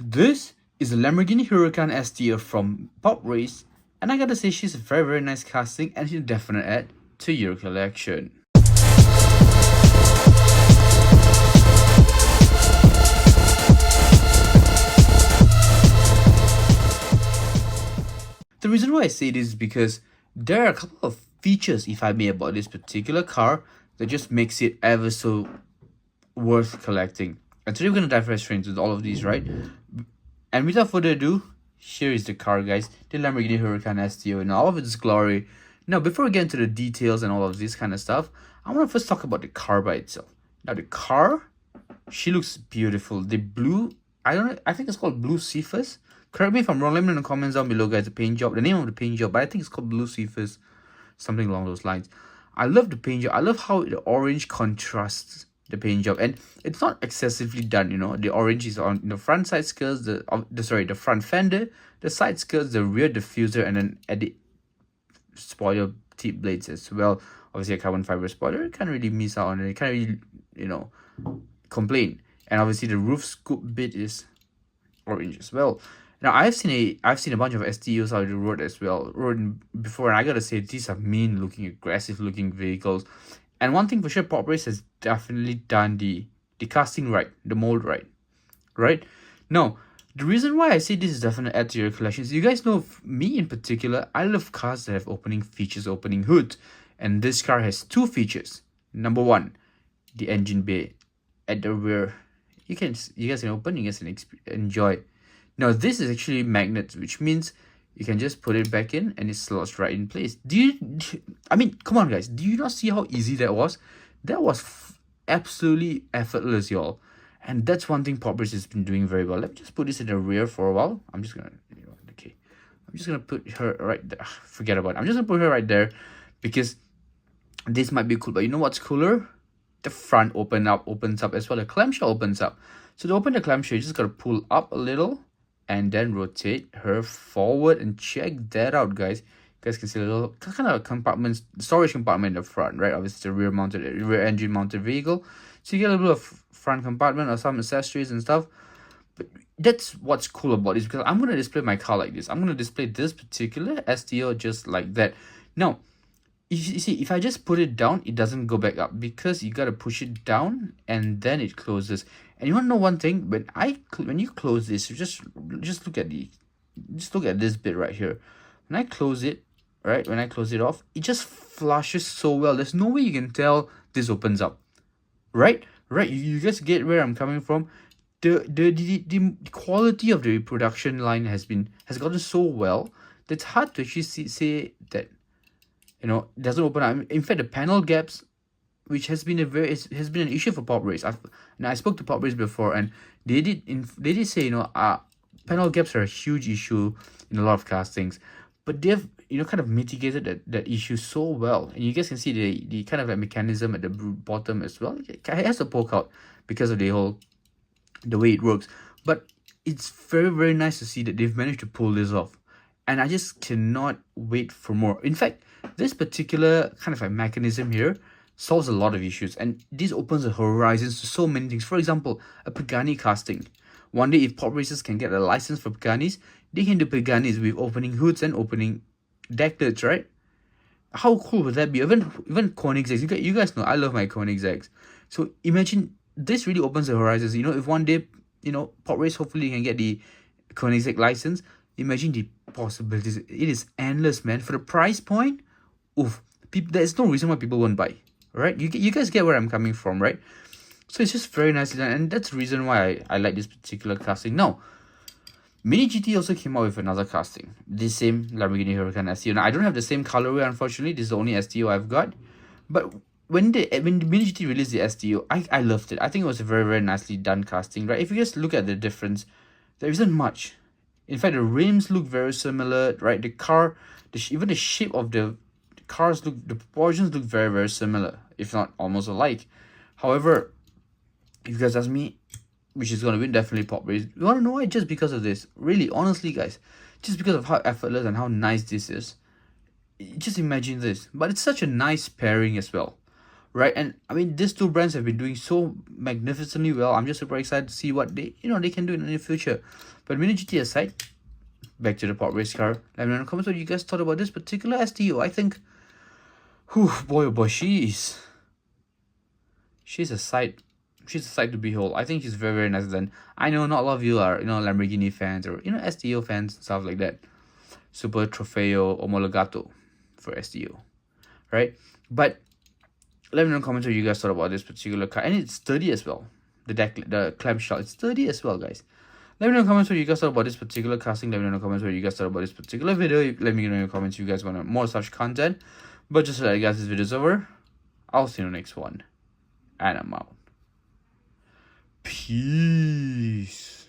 This is a Lamborghini Huracan STO from PopRace, and I gotta say she's a very nice casting and she's a definite add to your collection. The reason why I say this is because there are a couple of features, if I may, about this particular car that just makes it ever so worth collecting. And today we're gonna dive right straight into all of these, right? And without further ado, here is the car, guys. The Lamborghini Huracan STO in all of its glory. Now, before we get into the details and all of this kind of stuff, I want to first talk about the car by itself. Now, the car, she looks beautiful. The blue, I think it's called Blue Cephas. Correct me if I'm wrong. Let me know in the comments down below, guys, the paint job, the name of the paint job, but I think it's called Blue Cephas, something along those lines. I love the paint job. I love how the orange contrasts the paint job, and it's not excessively done. You know, the orange is on the front side skirts, the front fender, the side skirts, the rear diffuser, and then at the spoiler tip blades as well. Obviously, a carbon fiber spoiler, you can't really miss out on it. You can't really, complain. And obviously, the roof scoop bit is orange as well. Now, I've seen a bunch of STOs out of the road as well, before, and I gotta say these are mean looking, aggressive looking vehicles. And one thing for sure, PopRace has definitely done the casting right, the mold right? Now, the reason why I say this is definitely add to your collections, you guys know me in particular, I love cars that have opening features, opening hood, and this car has two features. Number one, the engine bay at the rear. You guys can open, you guys can enjoy. Now, this is actually magnets, which means you can just put it back in and it slots right in place. I mean, come on, guys. Do you not see how easy that was? That was absolutely effortless, y'all. And that's one thing PopRace has been doing very well. Let me just put this in the rear for a while. I'm just going to put her right there. Forget about it. I'm just going to put her right there because this might be cool. But you know what's cooler? The front opens up as well. The clamshell opens up. So to open the clamshell, you just got to pull up a little and then rotate her forward, and check that out, guys. You guys can see a little kind of compartment, storage compartment in the front, right? Obviously, it's a rear engine mounted vehicle, so you get a little bit of front compartment or some accessories and stuff. But that's what's cool about this, because I'm going to display my car like this. I'm going to display this particular STO just like that. Now, you see, if I just put it down, it doesn't go back up, because you got to push it down and then it closes. And you want to know one thing? When you close this, you just look at this bit right here. When I close it, right? When I close it off, it just flushes so well. There's no way you can tell this opens up, right? You guys get where I'm coming from. The quality of the production line has gotten so well that it's hard to actually say that it doesn't open up. In fact, the panel gaps, which has been an issue for PopRace. I spoke to PopRace before, and they did say panel gaps are a huge issue in a lot of castings, but they've kind of mitigated that issue so well. And you guys can see the kind of like mechanism at the bottom as well. It has a poke out because of the way it works, but it's very nice to see that they've managed to pull this off, and I just cannot wait for more. In fact, this particular kind of a mechanism here solves a lot of issues, and this opens the horizons to so many things. For example, a Pagani casting. One day, if PopRacers can get a license for Paganis, they can do Paganis with opening hoods and opening deck lids, right? How cool would that be? Even Koenigsegg's. You guys know I love my Koenigsegg's. So imagine this really opens the horizons. If one day, PopRace hopefully can get the Koenigsegg license, imagine the possibilities. It is endless, man. For the price point, there's no reason why people won't buy. Right? You guys get where I'm coming from, right? So it's just very nicely done, and that's the reason why I like this particular casting. Now, Mini GT also came out with another casting, the same Lamborghini Huracan STO. Now, I don't have the same colorway, unfortunately. This is the only STO I've got. But when the Mini GT released the STO, I loved it. I think it was a very nicely done casting, right? If you just look at the difference, there isn't much. In fact, the rims look very similar, right? The car, even the shape of the the proportions look very similar, if not almost alike. However, if you guys ask me, which is going to win, definitely PopRace. You want to know why? Just because of this. Really, honestly, guys, just because of how effortless and how nice this is. Just imagine this. But it's such a nice pairing as well, right? And I mean, these two brands have been doing so magnificently well. I'm just super excited to see what they can do in the near future. But Mini GT aside, back to the PopRace car. Let me know in the comments what you guys thought about this particular STO. I think, whew, boy oh boy, she's a sight. She's a sight to behold. I think she's very, very nice. Then I know not a lot of you are, Lamborghini fans or, STO fans, stuff like that. Super Trofeo Omologato for STO, right? But let me know in the comments what you guys thought about this particular car. And it's sturdy as well. The clamshell, it's sturdy as well, guys. Let me know in the comments what you guys thought about this particular casting. Let me know in the comments what you guys thought about this particular video. Let me know in the comments if you guys want more such content. But just so that, guys, this video's over. I'll see you in the next one. And I'm out. Peace.